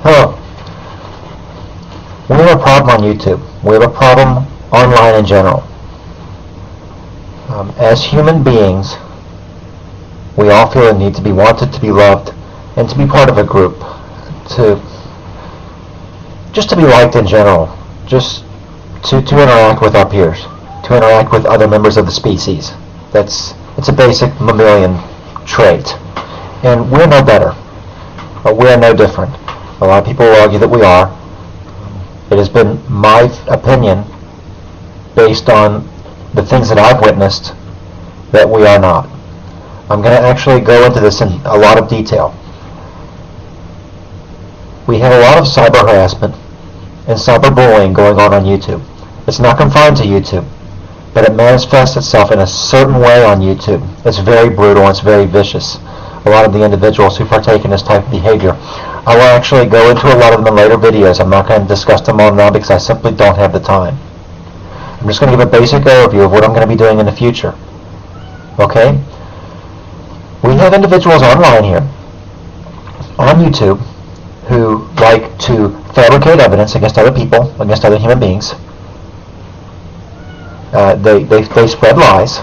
Hello. We have a problem on YouTube. We have a problem online in general. As human beings, we all feel a need to be wanted, to be loved, and to be part of a group. Just to be liked in general. Just to interact with our peers. To interact with other members of the species. It's a basic mammalian trait. And we're no better. But we're no different. A lot of people will argue that we are. It has been my opinion, based on the things that I've witnessed, that we are not. I'm going to actually go into this in a lot of detail. We have a lot of cyber harassment and cyberbullying going on YouTube. It's not confined to YouTube, but it manifests itself in a certain way on YouTube. It's very brutal and it's very vicious. A lot of the individuals who partake in this type of behavior. I will actually go into a lot of them in later videos. I'm not going to discuss them all now because I simply don't have the time. I'm just going to give a basic overview of what I'm going to be doing in the future. Okay? We have individuals online here, on YouTube, who like to fabricate evidence against other people, against other human beings. They spread lies.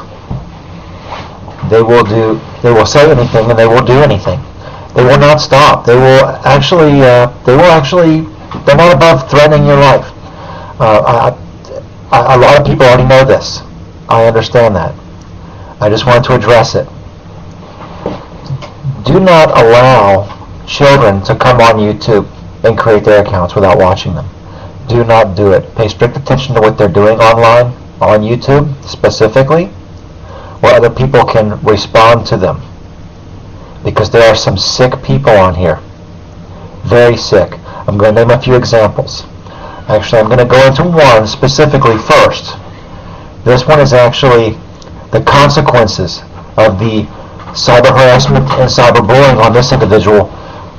They will say anything and they will do anything. They will not stop. They're not above threatening your life. A lot of people already know this. I understand that. I just wanted to address it. Do not allow children to come on YouTube and create their accounts without watching them. Do not do it. Pay strict attention to what they're doing online, on YouTube specifically, where other people can respond to them. Because there are some sick people on here. Very sick. I'm going to name a few examples. Actually, I'm going to go into one specifically first. This one is actually the consequences of the cyber harassment and cyberbullying on this individual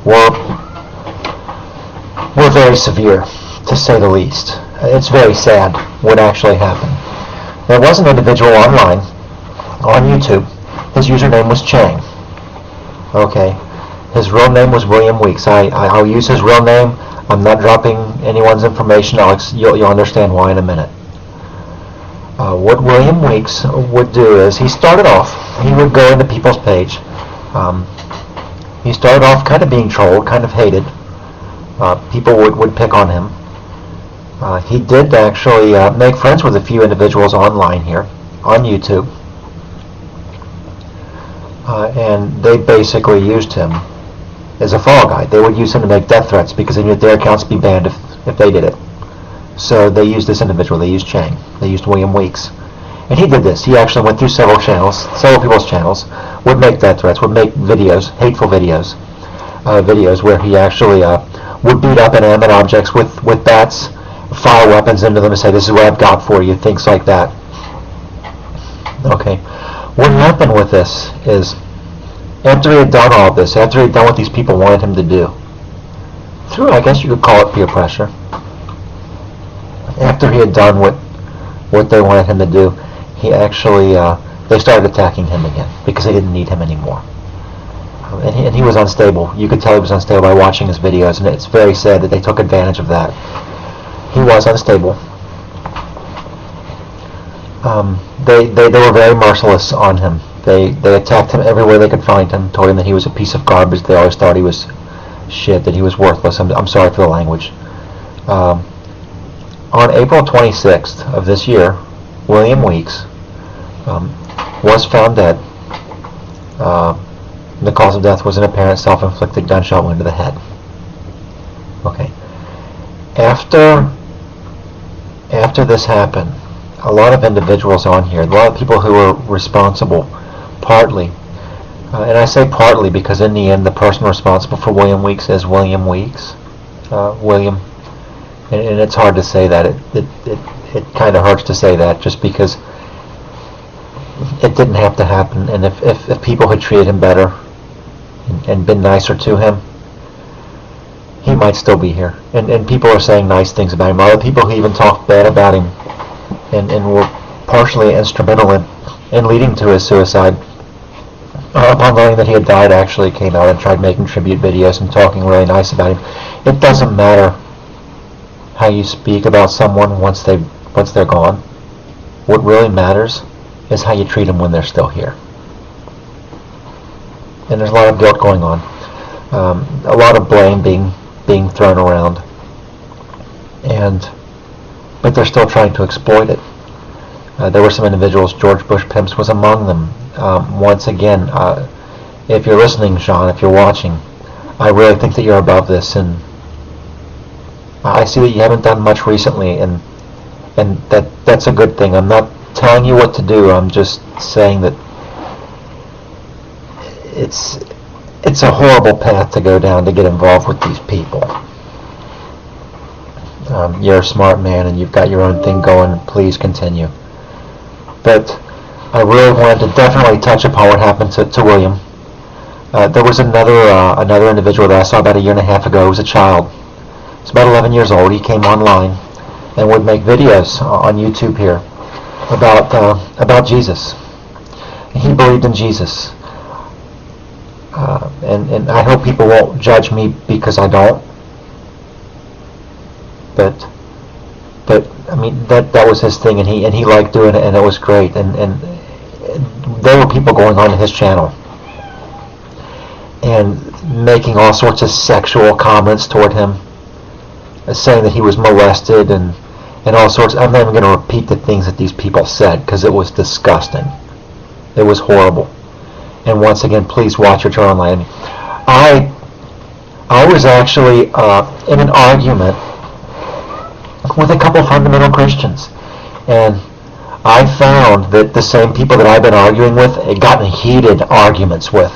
were very severe, to say the least. It's very sad what actually happened. There was an individual online, on YouTube. His username was Chang. Okay, his real name was William Weeks. I'll use his real name. I'm not dropping anyone's information. You'll understand why in a minute. What William Weeks would do is, he would go into people's page. He started off kind of being trolled, kind of hated. People would pick on him. He did actually make friends with a few individuals online here, on YouTube. And they basically used him as a fall guy. They would use him to make death threats because they knew their accounts would be banned if they did it. So they used this individual. They used Chang. They used William Weeks. And he did this. He actually went through several people's channels, would make death threats, would make videos, hateful videos, videos where he actually would beat up inanimate objects with bats, fire weapons into them and say, "This is what I've got for you," things like that. Okay. What happened with this is, after he had done all of this, after he had done what these people wanted him to do, through, I guess you could call it peer pressure, after he had done what they wanted him to do, he actually, they started attacking him again, because they didn't need him anymore. And he was unstable. You could tell he was unstable by watching his videos, and it's very sad that they took advantage of that. He was unstable. They were very merciless on him. They attacked him everywhere they could find him, told him that he was a piece of garbage. They always thought he was shit, that he was worthless. I'm sorry for the language. On April 26th of this year, William Weeks was found dead. The cause of death was an apparent self-inflicted gunshot wound to the head. Okay. After this happened, a lot of individuals on here, a lot of people who were responsible, partly, and I say partly because in the end the person responsible for William Weeks is William Weeks. William, and it's hard to say that. It kind of hurts to say that, just because it didn't have to happen, and if people had treated him better and been nicer to him, he might still be here. And people are saying nice things about him. Other people who even talked bad about him and were partially instrumental in leading to his suicide upon learning that he had died, actually came out and tried making tribute videos and talking really nice about him. It doesn't matter how you speak about someone once they're gone. What really matters is how you treat them when they're still here. And there's a lot of guilt going on, a lot of blame being thrown around, but they're still trying to exploit it. There were some individuals, George Bush Pimps was among them. Once again, if you're listening, Sean, if you're watching, I really think that you're above this, and I see that you haven't done much recently, and that's a good thing. I'm not telling you what to do. I'm just saying that it's a horrible path to go down to get involved with these people. You're a smart man and you've got your own thing going. Please continue. But I really wanted to definitely touch upon what happened to William. There was another individual that I saw about a year and a half ago. He was a child. He's about 11 years old. He came online and would make videos on YouTube here about Jesus. He believed in Jesus. And I hope people won't judge me because I don't. But I mean that was his thing, and he liked doing it, and it was great. And there were people going on to his channel and making all sorts of sexual comments toward him, saying that he was molested and all sorts. I'm not even going to repeat the things that these people said because it was disgusting. It was horrible. And once again, please watch or turn online. I was actually in an argument with a couple of fundamental Christians, and I found that the same people that I've been arguing with, gotten heated arguments with,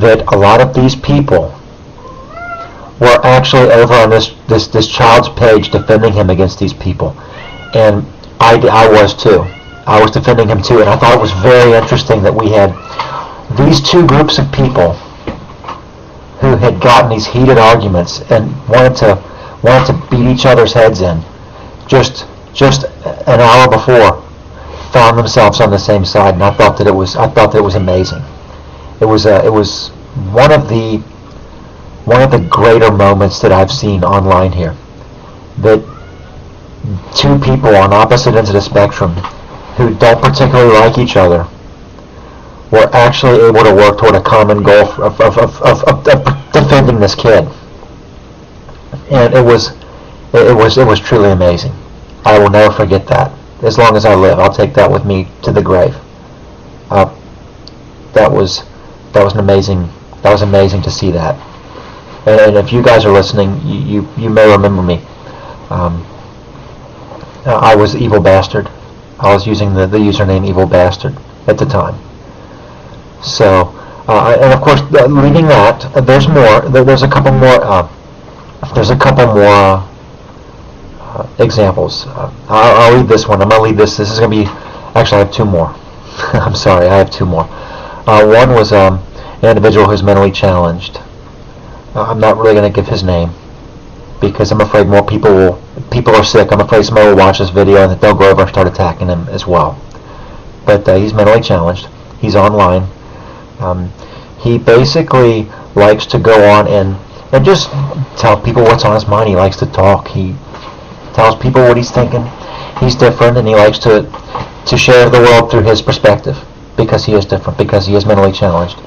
that a lot of these people were actually over on this child's page defending him against these people, and I was too. I was defending him too, and I thought it was very interesting that we had these two groups of people who had gotten these heated arguments and wanted to beat each other's heads in just an hour before found themselves on the same side, and I thought that it was amazing. It was one of the greater moments that I've seen online here, that two people on opposite ends of the spectrum who don't particularly like each other were actually able to work toward a common goal of defending this kid. And it was truly amazing. I will never forget that. As long as I live, I'll take that with me to the grave. That was amazing to see that. And if you guys are listening, you may remember me. I was Evil Bastard. I was using the username Evil Bastard at the time. So, and of course, leaving that, there's more. There's a couple more. There's a couple more examples. I'll leave this one. I'm gonna leave this. This is gonna be. Actually, I have two more. I'm sorry. I have two more. One was an individual who's mentally challenged. I'm not really gonna give his name because I'm afraid more people are sick. I'm afraid somebody will watch this video and that they'll go over and start attacking him as well. But he's mentally challenged. He's online. He basically likes to go on and just tell people what's on his mind. He likes to talk. He tells people what he's thinking. He's different, and he likes to share the world through his perspective because he is different, because he is mentally challenged.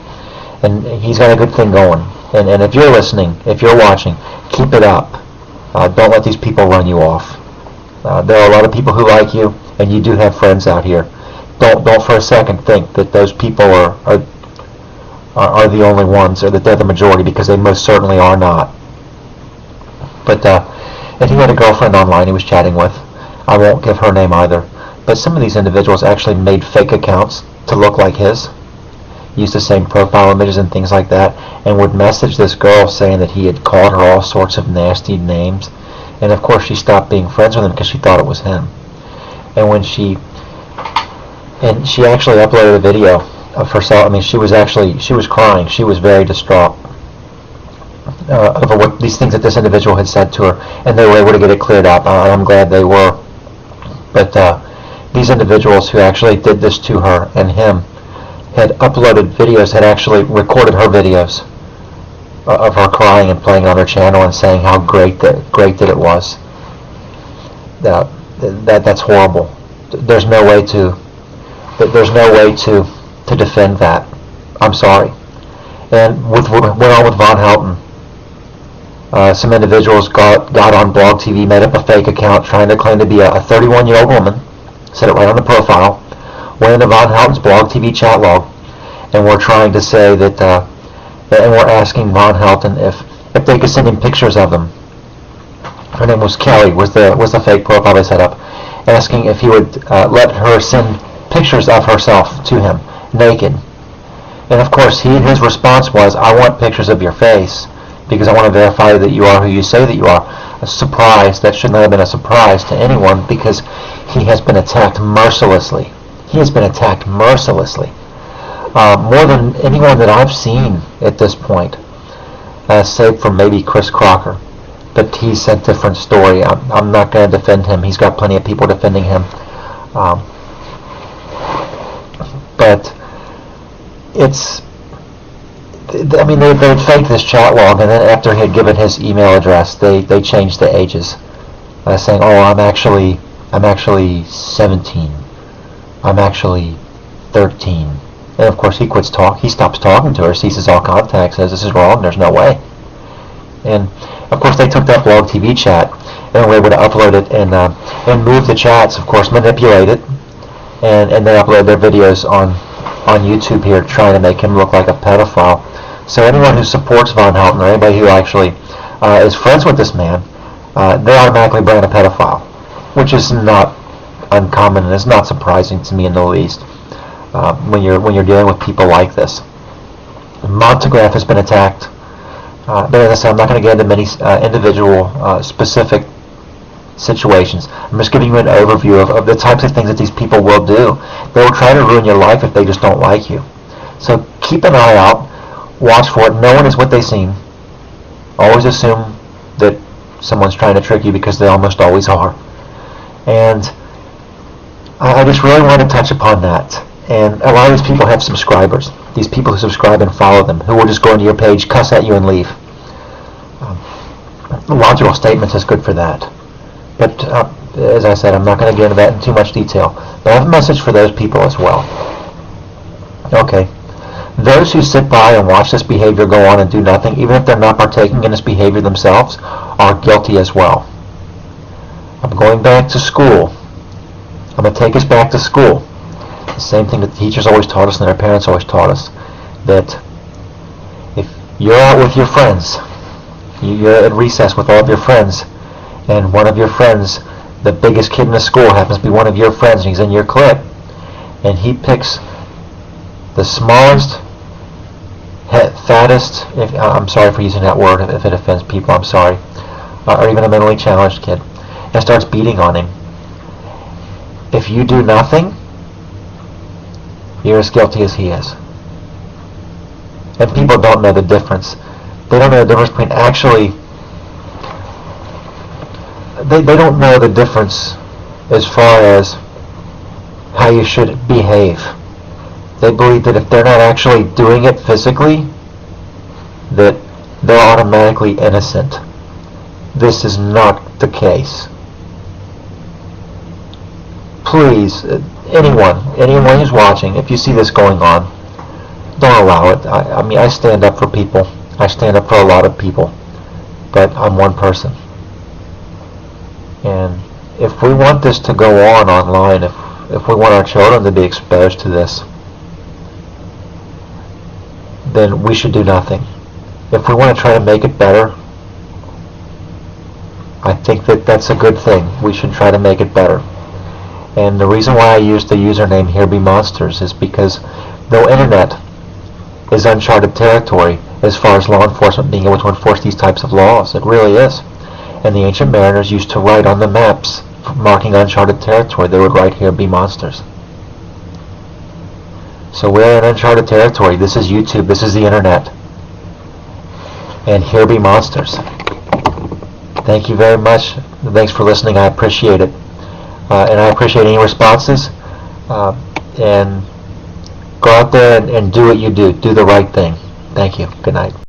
And he's got a good thing going. And if you're listening, if you're watching, keep it up. Don't let these people run you off. There are a lot of people who like you, and you do have friends out here. Don't for a second think that those people are the only ones, or that they're the majority, because they most certainly are not. But and he had a girlfriend online he was chatting with. I won't give her name either. But some of these individuals actually made fake accounts to look like his, used the same profile images and things like that, and would message this girl saying that he had called her all sorts of nasty names. And of course she stopped being friends with him because she thought it was him. And when she actually uploaded a video of herself. I mean, she was crying. She was very distraught over what these things that this individual had said to her, and they were able to get it cleared up. I'm glad they were. But these individuals who actually did this to her and him had uploaded videos, had actually recorded her videos of her crying and playing on her channel and saying how great that it was. That's horrible. There's no way to defend that. I'm sorry. And with what went on with Von Helton, some individuals got on Blog TV, made up a fake account trying to claim to be a 31-year-old woman, said it right on the profile, went into Von Helton's Blog TV chat log, and we're trying to say that, and we're asking Von Helton if they could send him pictures of them. Her name was Kelly, was the fake profile they set up, asking if he would let her send pictures of herself to him, naked. And of course, his response was, "I want pictures of your face, because I want to verify that you are who you say that you are." A surprise. That should not have been a surprise to anyone, because he has been attacked mercilessly. He has been attacked mercilessly. More than anyone that I've seen at this point, save for maybe Chris Crocker. But he's a different story. I'm not going to defend him. He's got plenty of people defending him. But it's... I mean, they faked this chat log, and then after he had given his email address, they changed the ages, saying, "Oh, I'm actually 17. I'm actually 13." And of course, he stops talking to her, ceases all contact, says this is wrong. There's no way. And of course, they took that Blog TV chat and were able to upload it and move the chats. Of course, manipulate it, and they upload their videos on YouTube here, trying to make him look like a pedophile. So anyone who supports Von Helton, or anybody who actually is friends with this man, they automatically brand a pedophile, which is not uncommon and is not surprising to me in the least. When you're dealing with people like this, Montegraph has been attacked. But as I said, I'm not going to get into many individual specific situations. I'm just giving you an overview of the types of things that these people will do. They will try to ruin your life if they just don't like you. So keep an eye out. Watch for it. No one is what they seem. Always assume that someone's trying to trick you, because they almost always are. And I just really want to touch upon that. And a lot of these people have subscribers. These people who subscribe and follow them, who will just go into your page, cuss at you, and leave. Logical statements is good for that. But as I said, I'm not going to get into that in too much detail. But I have a message for those people as well. Okay. Those who sit by and watch this behavior go on and do nothing, even if they're not partaking in this behavior themselves, are guilty as well. I'm going back to school. I'm going to take us back to school. The same thing that the teachers always taught us and our parents always taught us, that if you're out with your friends, you're at recess with all of your friends, and one of your friends, the biggest kid in the school, happens to be one of your friends, and he's in your clique, and he picks the smallest, fattest, I'm sorry for using that word if it offends people, I'm sorry, or even a mentally challenged kid, and starts beating on him. If you do nothing, you're as guilty as he is. And people don't know the difference. They don't know the difference between actually... They don't know the difference as far as how you should behave. They believe that if they're not actually doing it physically, that they're automatically innocent. This is not the case. Please, anyone who's watching, if you see this going on, don't allow it. I mean, I stand up for people. I stand up for a lot of people. But I'm one person. And if we want this to go on online, if we want our children to be exposed to this, then we should do nothing. If we want to try to make it better, I think that that's a good thing. We should try to make it better. And the reason why I use the username HereBeMonsters is because the internet is uncharted territory as far as law enforcement being able to enforce these types of laws. It really is. And the ancient mariners used to write on the maps marking uncharted territory. They would write HereBeMonsters. So we're in uncharted territory. This is YouTube. This is the internet. And HereBeMonsters. Thank you very much. Thanks for listening. I appreciate it. And I appreciate any responses. And Go out there and do what you do. Do the right thing. Thank you. Good night.